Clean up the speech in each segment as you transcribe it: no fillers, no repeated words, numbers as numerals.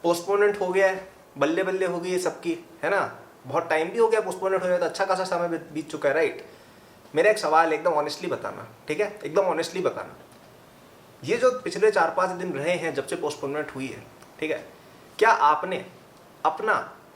Postponement हो गया है, बल्ले बल्ले हो गई है सबकी, है ना, बहुत टाइम भी हो गया पोस्टपोनमेंट हो गया, तो अच्छा खासा समय बीत चुका है, राइट। मेरा एक सवाल है, एकदम ऑनेस्टली बताना, ठीक है, एकदम ऑनेस्टली बताना, ये जो पिछले 4-5 दिन रहे हैं जब से पोस्टपोनमेंट हुई है, ठीक है, क्या आपने अपना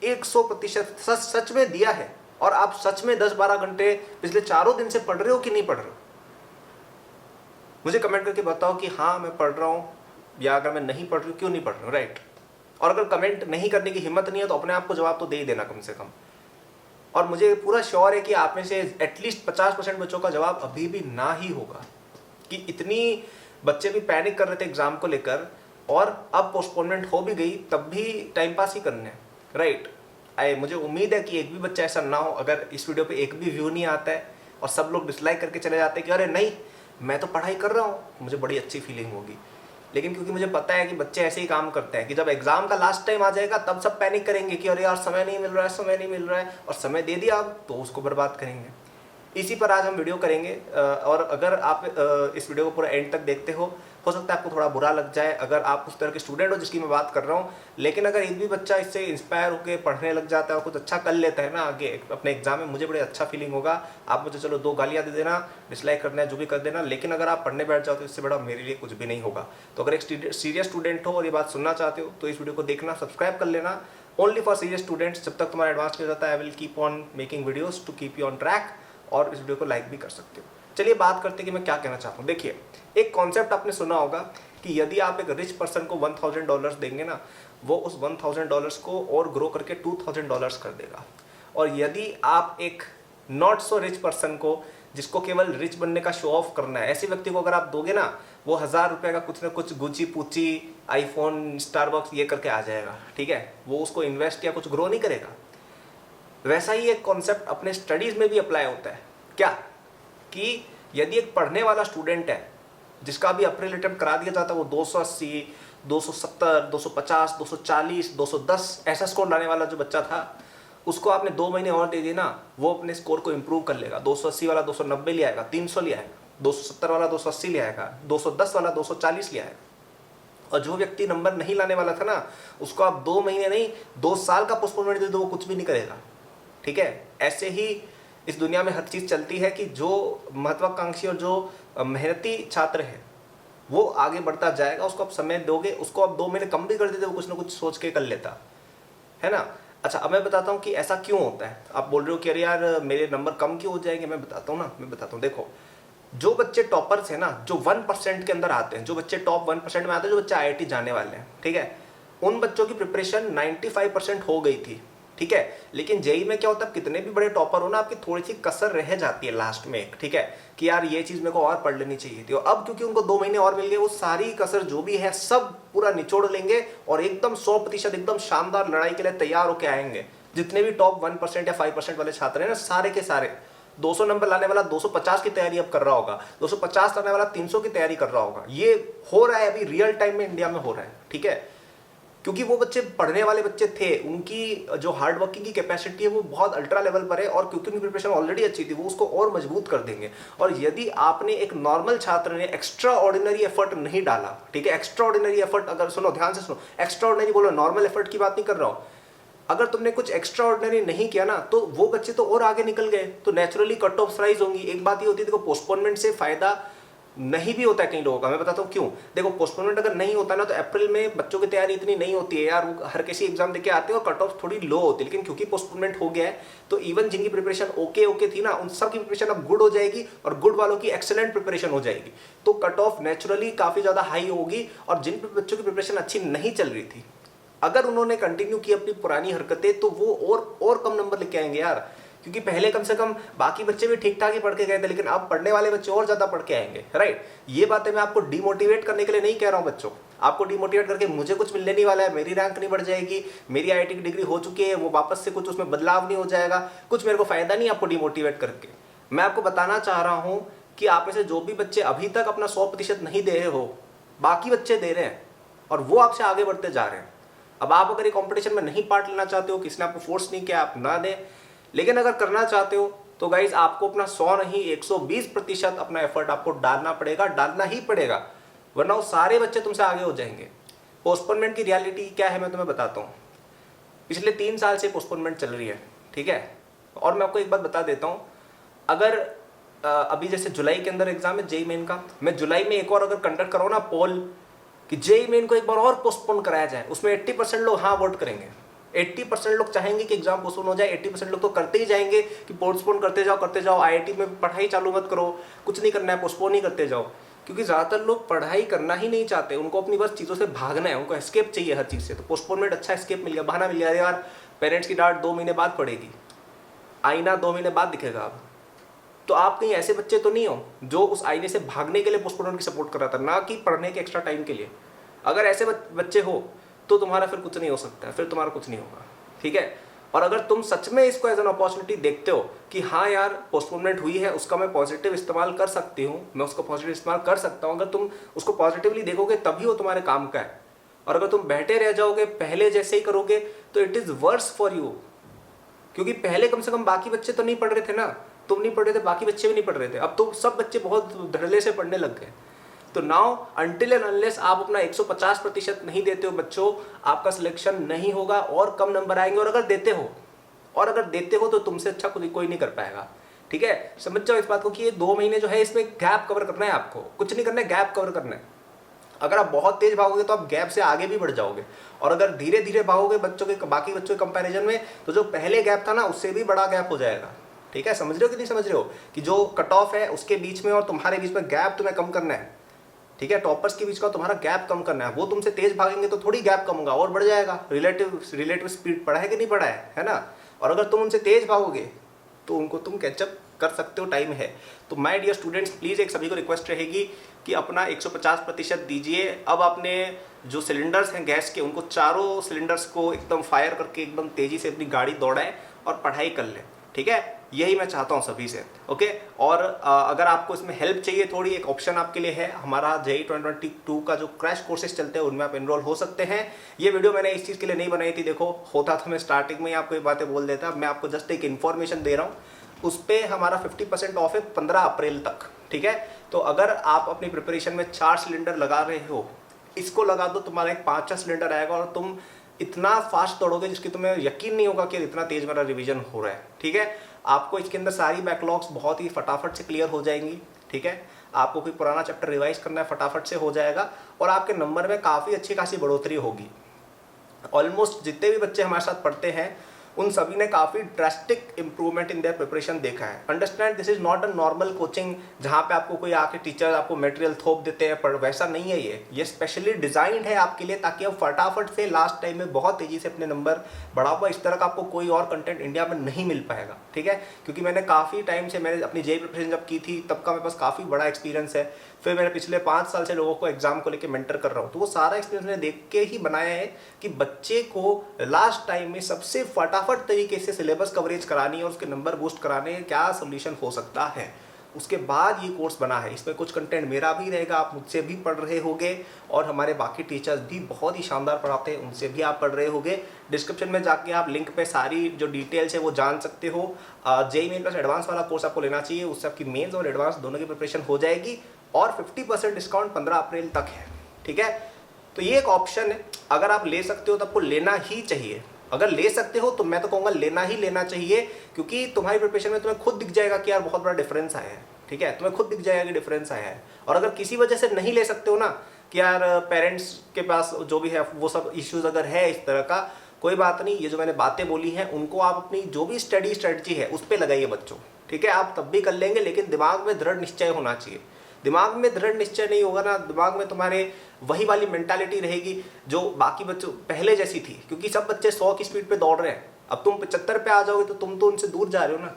100% सच में दिया है? और आप सच में 10-12 घंटे पिछले 4 दिन से पढ़ रहे हो कि नहीं पढ़ रहे हो? मुझे कमेंट करके बताओ कि हाँ मैं पढ़ रहा हूँ, या अगर मैं नहीं पढ़ रही हूँ क्यों नहीं पढ़ रहा हूँ, राइट। और अगर कमेंट नहीं करने की हिम्मत नहीं है तो अपने आप को जवाब तो दे ही देना कम से कम। और मुझे पूरा श्योर है कि आप में से एटलीस्ट 50% बच्चों का जवाब अभी भी ना ही होगा, कि इतनी बच्चे भी पैनिक कर रहे थे एग्जाम को लेकर, और अब पोस्टपोनमेंट हो भी गई तब भी टाइम पास ही करने, राइट। मुझे उम्मीद है कि एक भी बच्चा ऐसा ना हो, अगर इस वीडियो पे एक भी व्यू नहीं आता है और सब लोग डिसलाइक करके चले जाते हैं कि अरे नहीं मैं तो पढ़ाई कर रहा हूँ, मुझे बड़ी अच्छी फीलिंग होगी। लेकिन क्योंकि मुझे पता है कि बच्चे ऐसे ही काम करते हैं कि जब एग्जाम का लास्ट टाइम आ जाएगा तब सब पैनिक करेंगे कि अरे यार समय नहीं मिल रहा है, समय नहीं मिल रहा है, और समय दे दिया अब तो उसको बर्बाद करेंगे। इसी पर आज हम वीडियो करेंगे, और अगर आप इस वीडियो को पूरा एंड तक देखते हो सकता है आपको थोड़ा बुरा लग जाए अगर आप उस तरह के स्टूडेंट हो जिसकी मैं बात कर रहा हूँ, लेकिन अगर एक भी बच्चा इससे इंस्पायर होकर पढ़ने लग जाता है और कुछ अच्छा कर लेता है ना आगे अपने एग्जाम में, मुझे बड़े अच्छा फीलिंग होगा। आप मुझे चलो 2 गालियाँ दे देना, डिसलाइक करना है जो भी कर देना, लेकिन अगर आप पढ़ने बैठ जाओ तो इससे बड़ा मेरे लिए कुछ भी नहीं होगा। तो अगर एक सीरियस स्टूडेंट हो और ये बात सुनना चाहते हो तो इस वीडियो को देखना, सब्सक्राइब कर लेना, ओनली फॉर सीरियस स्टूडेंट्स। जब तक तुम्हारा एडवांस किया जाता है I will keep on making videos to keep you on track, और इस वीडियो को लाइक भी कर सकते हो। चलिए बात करते हैं कि मैं क्या कहना चाहता हूँ। देखिए, एक कॉन्सेप्ट आपने सुना होगा कि यदि आप एक रिच पर्सन को $1000 देंगे ना, वो उस $1000 को और ग्रो करके $2000 कर देगा। और यदि आप एक नॉट सो रिच पर्सन को, जिसको केवल रिच बनने का शो ऑफ करना है, ऐसे व्यक्ति को अगर आप दोगे ना, वो $1000 का कुछ ना कुछ गुची पूची, आईफोन, स्टारबक्स ये करके आ जाएगा, ठीक है, वो उसको इन्वेस्ट या कुछ ग्रो नहीं करेगा। वैसा ही एक कॉन्सेप्ट अपने स्टडीज में भी अप्लाई होता है। क्या कि यदि एक पढ़ने वाला स्टूडेंट है जिसका भी अप्रैल अटेम्प्ट करा दिया जाता है, वो 280, 270, 250, 240, 210 ऐसा स्कोर लाने वाला जो बच्चा था, उसको आपने 2 महीने और दे दिए ना, वो अपने स्कोर को इम्प्रूव कर लेगा। 280 वाला 290 ले आएगा, 300 ले आएगा, 270 वाला 280 ले आएगा, 210 वाला 240 ले आएगा। और जो व्यक्ति नंबर नहीं लाने वाला था ना, उसको आप 2 महीने नहीं 2 साल का पोस्टपोनमेंट दे दो, वो कुछ भी नहीं करेगा, ठीक है। ऐसे ही इस दुनिया में हर चीज़ चलती है कि जो महत्वाकांक्षी और जो मेहनती छात्र है वो आगे बढ़ता जाएगा, उसको आप समय दोगे, उसको आप 2 महीने कम भी कर देते वो कुछ ना कुछ सोच के कर लेता है ना। अच्छा, अब मैं बताता हूँ कि ऐसा क्यों होता है। आप बोल रहे हो कि अरे यार मेरे नंबर कम क्यों हो जाएंगे, मैं बताता हूँ। देखो, जो बच्चे टॉपर्स हैं ना, जो 1% के अंदर आते हैं, जो बच्चे टॉप 1% में आते हैं, जो बच्चे IIT जाने वाले हैं, ठीक है, उन बच्चों की प्रिपरेशन 95% हो गई थी, ठीक है। लेकिन जेई में क्या होता है, कितने भी बड़े टॉपर हो ना, आपकी थोड़ी सी कसर रह जाती है लास्ट में, ठीक है, कि यार ये चीज मेरे को और पढ़ लेनी चाहिए थी। और अब क्योंकि उनको 2 महीने और मिल गए, वो सारी कसर जो भी है सब पूरा निचोड़ लेंगे और एकदम 100% एकदम शानदार लड़ाई के लिए तैयार होकर आएंगे। जितने भी टॉप 1% या 5% वाले छात्र हैं ना, सारे के सारे 200 नंबर लाने वाला 250 की तैयारी अब कर रहा होगा, 250 लाने वाला 300 की तैयारी कर रहा होगा। ये हो रहा है अभी रियल टाइम में इंडिया में हो रहा है, ठीक है, क्योंकि वो बच्चे पढ़ने वाले बच्चे थे, उनकी जो हार्ड वर्किंग की कैपेसिटी है वो बहुत अल्ट्रा लेवल पर है, और क्योंकि उनकी प्रिपरेशन ऑलरेडी अच्छी थी, वो उसको और मजबूत कर देंगे। और यदि आपने एक नॉर्मल छात्र ने एक्स्ट्रा ऑर्डिनरी एफर्ट नहीं डाला, ठीक है, एक्स्ट्रा ऑर्डिनरी एफर्ट, अगर सुनो ध्यान से सुनो, एक्स्ट्रा ऑर्डिनरी बोलो, नॉर्मल एफर्ट की बात नहीं कर रहा हूं, अगर तुमने कुछ एक्स्ट्रा ऑर्डिनरी नहीं किया ना, तो वो बच्चे तो और आगे निकल गए, तो नेचुरली कट ऑफ राइज होंगी। एक बात ये होती है, देखो पोस्टपोनमेंट से फायदा नहीं भी होता है कई लोगों का, मैं बताता हूँ क्यों। देखो, पोस्टपोनमेंट अगर नहीं होता ना, तो अप्रैल में बच्चों की तैयारी इतनी नहीं होती है यार, वो हर किसी एग्जाम देके आते हैं और कट ऑफ थोड़ी लो होती है। लेकिन क्योंकि पोस्टपोनमेंट हो गया है, तो इवन जिनकी प्रिपरेशन ओके थी ना, उन सब की प्रिपरेशन अब गुड हो जाएगी, और गुड वालों की एक्सेलेंट प्रिपरेशन हो जाएगी, तो कट ऑफ नेचुरली काफी ज्यादा हाई होगी। और जिन बच्चों की प्रिपरेशन अच्छी नहीं चल रही थी, अगर उन्होंने कंटिन्यू की अपनी पुरानी हरकतें, तो वो और कम नंबर लेके आएंगे यार, क्योंकि पहले कम से कम बाकी बच्चे भी ठीक ठाक ही पढ़ के गए थे, लेकिन अब पढ़ने वाले बच्चे और ज्यादा पढ़ के आएंगे, राइट। ये बातें मैं आपको डिमोटिवेट करने के लिए नहीं कह रहा हूं बच्चों, आपको डिमोटिवेट करके मुझे कुछ मिलने नहीं वाला है, मेरी रैंक नहीं बढ़ जाएगी, मेरी IIT की डिग्री हो चुकी है, वो वापस से कुछ उसमें बदलाव नहीं हो जाएगा, कुछ मेरे को फायदा नहीं आपको डिमोटिवेट करके। मैं आपको बताना चाह रहा हूं कि आप में से जो भी बच्चे अभी तक अपना 100% नहीं दे रहे हो, बाकी बच्चे दे रहे हैं, और वो आपसे आगे बढ़ते जा रहे हैं। अब आप अगर ये कॉम्पिटिशन में नहीं पार्ट लेना चाहते हो, किसी ने आपको फोर्स नहीं किया, आप ना दें, लेकिन अगर करना चाहते हो तो गाइज आपको अपना 100 नहीं 120% अपना एफर्ट आपको डालना पड़ेगा, डालना ही पड़ेगा, वरना वो सारे बच्चे तुमसे आगे हो जाएंगे। पोस्टपोनमेंट की रियलिटी क्या है मैं तुम्हें बताता हूँ। पिछले 3 साल से पोस्टपोनमेंट चल रही है, ठीक है। और मैं आपको एक बात बता देता हूँ, अगर अभी जैसे जुलाई के अंदर एग्जाम है जेई मेन का, मैं जुलाई में एक और अगर कंडक्ट कराऊँ ना पोल कि जेई मेन को एक बार और पोस्टपोन कराया जाए, उसमें 80% लोग हाँ वोट करेंगे। 80% लोग चाहेंगे कि एग्जाम पोस्टपोन हो जाए, 80% लोग तो करते ही जाएंगे कि पोस्टपोन करते जाओ, आईआईटी में पढ़ाई चालू मत करो, कुछ नहीं करना है, पोस्टपोन ही करते जाओ। क्योंकि ज़्यादातर लोग पढ़ाई करना ही नहीं चाहते, उनको अपनी बस चीज़ों से भागना है, उनको एस्केप चाहिए हर चीज़ से। तो पोस्टपोनमेंट अच्छा एस्केप मिल गया, बहाना मिल गया। अरे यार पेरेंट्स की डांट 2 महीने बाद पड़ेगी, आईना 2 महीने बाद दिखेगा। अब तो आप कहीं ऐसे बच्चे तो नहीं हो जो उस आईने से भागने के लिए पोस्टपोनमेंट की सपोर्ट कर रहा था, ना कि पढ़ने के एक्स्ट्रा टाइम के लिए। अगर ऐसे बच्चे हो तो तुम्हारा फिर कुछ नहीं हो सकता है, फिर तुम्हारा कुछ नहीं होगा, ठीक है। और अगर तुम सच में इसको एज एन अपॉर्चुनिटी देखते हो कि हाँ यार पोस्टपोनमेंट हुई है, उसका मैं पॉजिटिव इस्तेमाल कर सकती हूँ, मैं उसको पॉजिटिव इस्तेमाल कर सकता हूँ, अगर तुम उसको पॉजिटिवली देखोगे तभी वो तुम्हारे काम का है। और अगर तुम बैठे रह जाओगे, पहले जैसे ही करोगे, तो it is verse for you. क्योंकि पहले कम से कम बाकी बच्चे तो नहीं पढ़ रहे थे ना, तुम नहीं पढ़ रहे थे, बाकी बच्चे भी नहीं पढ़ रहे थे। अब तो सब बच्चे बहुत धड़ल्ले से पढ़ने लग गए। तो नाउ अनटिल एंड अनलेस आप अपना 150% नहीं देते हो बच्चों, आपका सिलेक्शन नहीं होगा और कम नंबर आएंगे। और अगर देते हो तो तुमसे अच्छा कोई नहीं कर पाएगा, ठीक है। समझ जाओ इस बात को कि ये 2 महीने जो है इसमें गैप कवर करना है, आपको कुछ नहीं करना है, गैप कवर करना है। अगर आप बहुत तेज भागोगे तो आप गैप से आगे भी बढ़ जाओगे, और अगर धीरे धीरे भागोगे बाकी बच्चों के कंपैरिजन में, तो जो पहले गैप था ना उससे भी बड़ा गैप हो जाएगा, ठीक है। समझ रहे हो कि नहीं समझ रहे हो कि जो कट ऑफ है उसके बीच में और तुम्हारे बीच में गैप तुम्हें कम करना है, ठीक है। टॉपर्स के बीच का तुम्हारा गैप कम करना है। वो तुमसे तेज भागेंगे तो थोड़ी गैप कम होगा और बढ़ जाएगा। रिलेटिव स्पीड पढ़ा है कि नहीं पढ़ा है ना। और अगर तुम उनसे तेज भागोगे तो उनको तुम कैचअप कर सकते हो, टाइम है। तो माय डियर स्टूडेंट्स, प्लीज़ एक सभी को रिक्वेस्ट रहेगी कि अपना 150% दीजिए। अब आपने जो सिलेंडर्स हैं गैस के, उनको चारों सिलेंडर्स को एकदम फायर करके एकदम तेज़ी से अपनी गाड़ी दौड़ाएं और पढ़ाई कर लें, ठीक है। यही मैं चाहता हूँ सभी से, ओके। और अगर आपको इसमें हेल्प चाहिए थोड़ी, एक ऑप्शन आपके लिए है, हमारा जेईई 2022 का जो क्रैश कोर्सेज चलते हैं उनमें आप एनरोल हो सकते हैं। ये वीडियो मैंने इस चीज़ के लिए नहीं बनाई थी, देखो होता तो मैं स्टार्टिंग में ही आपको ये बातें बोल देता। मैं आपको जस्ट एक इन्फॉर्मेशन दे रहा हूँ। उस पर हमारा 50% ऑफ है 15 अप्रैल तक, ठीक है। तो अगर आप अपनी प्रिपरेशन में 4 सिलेंडर लगा रहे हो, इसको लगा दो, तुम्हारा एक 5वां सिलेंडर आएगा और तुम इतना फास्ट दौड़ोगे जिसकी तुम्हें यकीन नहीं होगा कि इतना तेज मेरा रिवीजन हो रहा है, ठीक है। आपको इसके अंदर सारी बैकलॉग्स बहुत ही फटाफट से क्लियर हो जाएंगी, ठीक है। आपको कोई पुराना चैप्टर रिवाइज करना है फटाफट से हो जाएगा और आपके नंबर में काफ़ी अच्छी खासी बढ़ोतरी होगी। ऑलमोस्ट जितने भी बच्चे हमारे साथ पढ़ते हैं उन सभी ने काफ़ी drastic improvement in their preparation देखा है। Understand, this is not a normal coaching जहाँ पे आपको कोई आके टीचर आपको मटेरियल थोप देते हैं, पर वैसा नहीं है। ये स्पेशली डिजाइंड है आपके लिए, ताकि आप फटाफट से लास्ट टाइम में बहुत तेजी से अपने नंबर बढ़ा पाओ। इस तरह का आपको कोई और कंटेंट इंडिया में नहीं मिल पाएगा, ठीक है। क्योंकि मैंने काफ़ी टाइम से, मैंने अपनी जेईई प्रिपरेशन जब की थी तब का मेरे पास काफ़ी बड़ा एक्सपीरियंस है। फिर मैंने पिछले 5 साल से लोगों को एग्जाम को लेकर मेंटर कर रहा हूँ, तो वो सारा एक्सपीरियंस मैंने देख के ही बनाया है कि बच्चे को लास्ट टाइम में सबसे फटाफट तरीके से सिलेबस कवरेज करानी है और उसके नंबर बूस्ट कराने क्या सोल्यूशन हो सकता है। उसके बाद ये कोर्स बना है। इसमें कुछ कंटेंट मेरा भी रहेगा, आप मुझसे भी पढ़ रहे होगे, और हमारे बाकी टीचर्स भी बहुत ही शानदार पढ़ाते हैं, उनसे भी आप पढ़ रहे होगे। डिस्क्रिप्शन में जाके आप लिंक पे सारी जो डिटेल्स है वो जान सकते हो। जेईई मेन प्लस एडवांस वाला कोर्स आपको लेना चाहिए, उससे आपकी मेंस और एडवांस दोनों की प्रिपरेशन हो जाएगी और 50% डिस्काउंट 15 अप्रैल तक है, ठीक है। तो ये एक ऑप्शन है, अगर आप ले सकते हो तो आपको लेना ही चाहिए। अगर ले सकते हो तो मैं तो कहूँगा लेना ही लेना चाहिए, क्योंकि तुम्हारी प्रिपरेशन में तुम्हें खुद दिख जाएगा कि यार बहुत बड़ा डिफरेंस आया है, ठीक है। तुम्हें खुद दिख जाएगा कि डिफरेंस आया है। और अगर किसी वजह से नहीं ले सकते हो ना, कि यार पेरेंट्स के पास जो भी है वो सब इश्यूज अगर है इस तरह का, कोई बात नहीं। ये जो मैंने बातें बोली हैं उनको आप अपनी जो भी स्टडी स्ट्रेटजी है उस पर लगाइए बच्चों, ठीक है। आप तब भी कर लेंगे, लेकिन दिमाग में दृढ़ निश्चय होना चाहिए। दिमाग में दृढ़ निश्चय नहीं होगा ना, दिमाग में तुम्हारे वही वाली मेंटालिटी रहेगी जो बाकी बच्चों पहले जैसी थी। क्योंकि सब बच्चे 100 की स्पीड पे दौड़ रहे हैं, अब तुम 75 पे आ जाओगे तो तुम तो उनसे दूर जा रहे हो ना।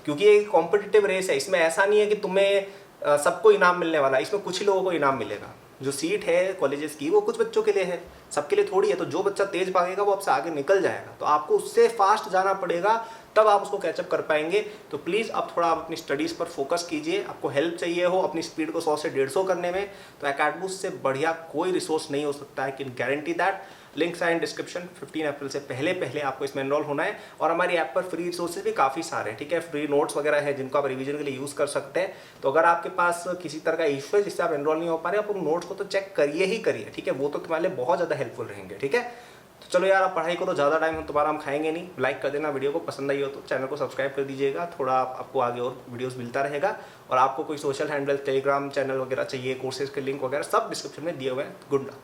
क्योंकि ये कॉम्पिटिटिव रेस है, इसमें ऐसा नहीं है कि तुम्हें सबको इनाम मिलने वाला है। इसमें कुछ ही लोगों को इनाम मिलेगा। जो सीट है कॉलेजेस की वो कुछ बच्चों के लिए है, सबके लिए थोड़ी है। तो जो बच्चा तेज भागेगा वो आपसे आगे निकल जाएगा, तो आपको उससे फास्ट जाना पड़ेगा, तब आप उसको कैचअप कर पाएंगे। तो प्लीज़ अब थोड़ा आप अपनी स्टडीज़ पर फोकस कीजिए। आपको हेल्प चाहिए हो अपनी स्पीड को 100 से 150 करने में, तो एकेडमी से बढ़िया कोई रिसोर्स नहीं हो सकता है, कैन गारंटी दैट। लिंक्स आए इन डिस्क्रिप्शन। 15 अप्रैल से पहले आपको इसमें एनरोल होना है। और हमारी ऐप पर फ्री रिसोर्सेज भी काफ़ी सारे हैं, ठीक है। फ्री नोट्स वगैरह है जिनको आप रिवीजन के लिए यूज़ कर सकते हैं। तो अगर आपके पास किसी तरह का इशू है जिससे आप एनरोल नहीं हो पा रहे, आप उन नोट्स को तो चेक करिए ही करिए, ठीक है। वो तो तुम्हारे लिए बहुत ज़्यादा हेल्पफुल रहेंगे, ठीक है। तो चलो यार, आप पढ़ाई करो, ज़्यादा टाइम तुम्हारा हम खाएंगे नहीं। लाइक कर देना वीडियो को, पसंद आई हो तो चैनल को सब्सक्राइब कर दीजिएगा, थोड़ा आपको आगे और वीडियोस मिलता रहेगा। और आपको कोई सोशल हैंडल, टेलीग्राम चैनल वगैरह चाहिए, कोर्सेज के लिंक वगैरह सब डिस्क्रिप्शन में दिए हुए हैं। Good luck.